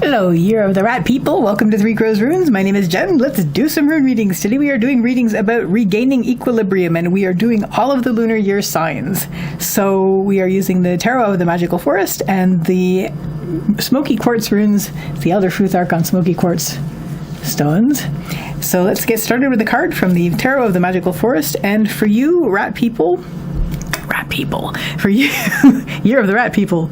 Hello, Year of the Rat people. Welcome to Three Crows Runes. My name is Jen. Let's do some rune readings. Today we are doing readings about regaining equilibrium, and we are doing all of the lunar year signs. So we are using the Tarot of the Magical Forest and the smoky quartz runes, the Elder Futhark on smoky quartz stones. So let's get started with the card from the Tarot of the Magical Forest. And for you, rat people, for you, Year of the Rat people,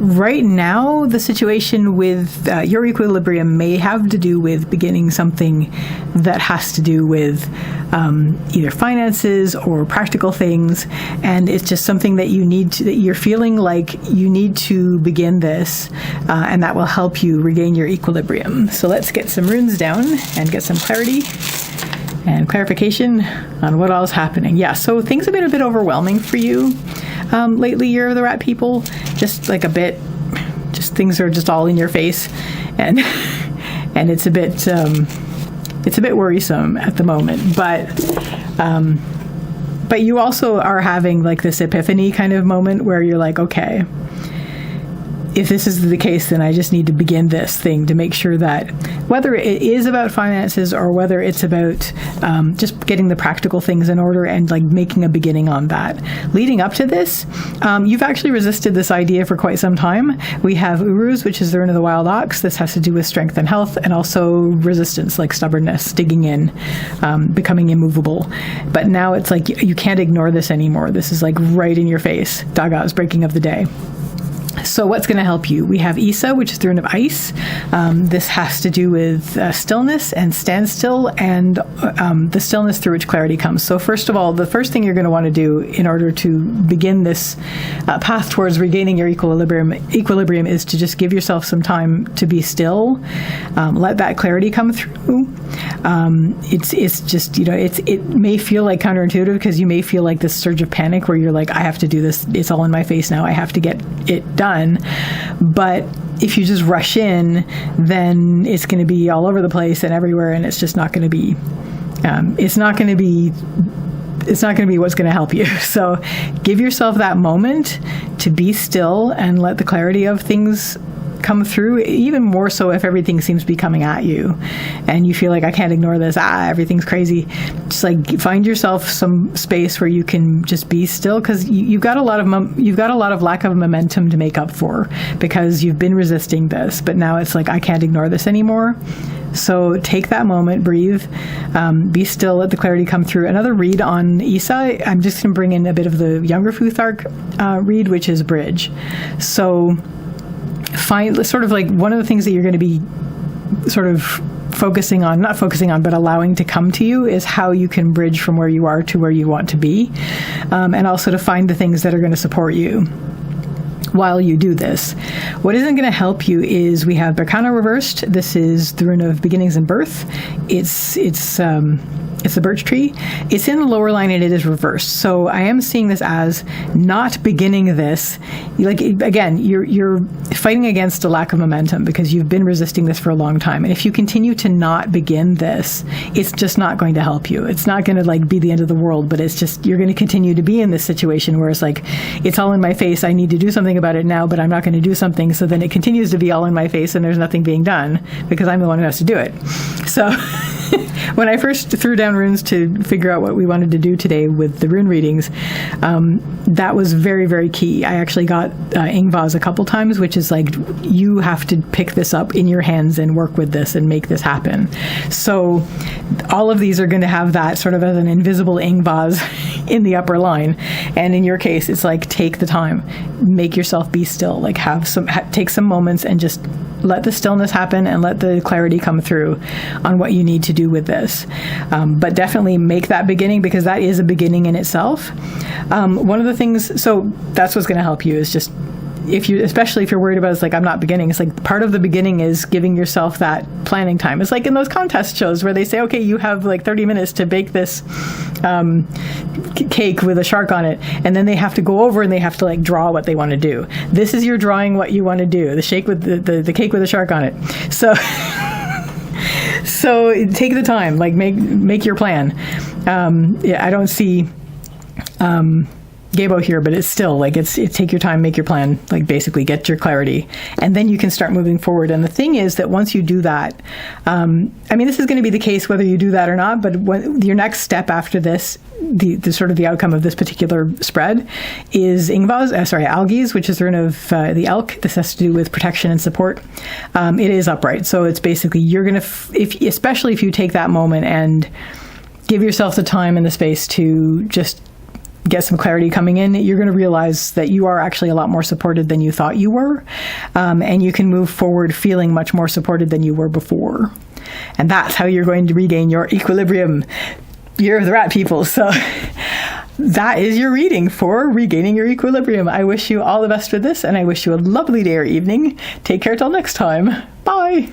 right now, the situation with your equilibrium may have to do with beginning something that has to do with either finances or practical things, and it's just something that you need to, that you're feeling like you need to begin this, and that will help you regain your equilibrium. So let's get some runes down and get some clarity and clarification on what all is happening. Yeah, so things have been a bit overwhelming for you lately, Year of the Rat people. Just like a bit, just things are just all in your face, and it's a bit worrisome at the moment. But you also are having like this epiphany kind of moment where you're like, okay, if this is the case, then I just need to begin this thing to make sure that whether it is about finances or whether it's about just getting the practical things in order and like making a beginning on that. Leading up to this, you've actually resisted this idea for quite some time. We have Uruz, which is the rune of the wild ox. This has to do with strength and health, and also resistance, like stubbornness, digging in, becoming immovable. But now it's like you can't ignore this anymore. This is like right in your face. Daga's breaking of the day. So what's going to help you? We have Isa, which is the rune of ice. This has to do with stillness and standstill, and the stillness through which clarity comes. So first of all, the first thing you're going to want to do in order to begin this path towards regaining your equilibrium is to just give yourself some time to be still. Let that clarity come through. It's just, it may feel like counterintuitive because you may feel like this surge of panic where you're like, I have to do this. It's all in my face now. I have to get it done. But if you just rush in, then it's going to be all over the place and everywhere, and it's just not going to be. It's not going to be what's going to help you. So give yourself that moment to be still and let the clarity of things come through, even more so if everything seems to be coming at you and you feel like I can't ignore this, everything's crazy. Just like find yourself some space where you can just be still, because you've got a lot of lack of momentum to make up for because you've been resisting this, but now it's like I can't ignore this anymore. So take that moment, breathe, be still, let the clarity come through. Another read on Isa, I'm just going to bring in a bit of the younger Futhark read, which is bridge. So find sort of like one of the things that you're going to be sort of not focusing on, but allowing to come to you is how you can bridge from where you are to where you want to be, and also to find the things that are going to support you while you do this. What isn't going to help you is we have Berkana reversed. This is the rune of beginnings and birth. It's the birch tree. It's in the lower line and it is reversed. So I am seeing this as not beginning this. Like, again, you're fighting against a lack of momentum because you've been resisting this for a long time. And if you continue to not begin this, it's just not going to help you. It's not going to like be the end of the world, but it's just, you're going to continue to be in this situation where it's like, it's all in my face. I need to do something about it now, but I'm not going to do something. So then it continues to be all in my face and there's nothing being done because I'm the one who has to do it. So when I first threw down runes to figure out what we wanted to do today with the rune readings, that was very, very key. I actually got Ingvaz a couple times, which is like, you have to pick this up in your hands and work with this and make this happen. So all of these are going to have that sort of as an invisible Ingvaz in the upper line. And in your case, it's like, take the time, make yourself be still, like take some moments and just let the stillness happen and let the clarity come through on what you need to do with this. But definitely make that beginning, because that is a beginning in itself. One of the things, so that's what's going to help you is just, especially if you're worried about, it's like, I'm not beginning. It's like part of the beginning is giving yourself that planning time. It's like in those contest shows where they say, okay, you have like 30 minutes to bake this cake with a shark on it. And then they have to go over and they have to like draw what they want to do. This is your drawing what you want to do. The cake with the cake with a shark on it. So so take the time, like make your plan. I don't see Gabo here, but it's still like it's take your time, make your plan, like basically get your clarity, and then you can start moving forward. And the thing is that once you do that, I mean, this is going to be the case whether you do that or not, but your next step after this, the sort of the outcome of this particular spread is Algi's, which is the rune of the elk. This has to do with protection and support. It is upright. So it's basically, you're going to, especially if you take that moment and give yourself the time and the space to just get some clarity coming in, you're going to realize that you are actually a lot more supported than you thought you were. And you can move forward feeling much more supported than you were before. And that's how you're going to regain your equilibrium. Year of the Rat, people. So that is your reading for regaining your equilibrium. I wish you all the best with this, and I wish you a lovely day or evening. Take care till next time. Bye.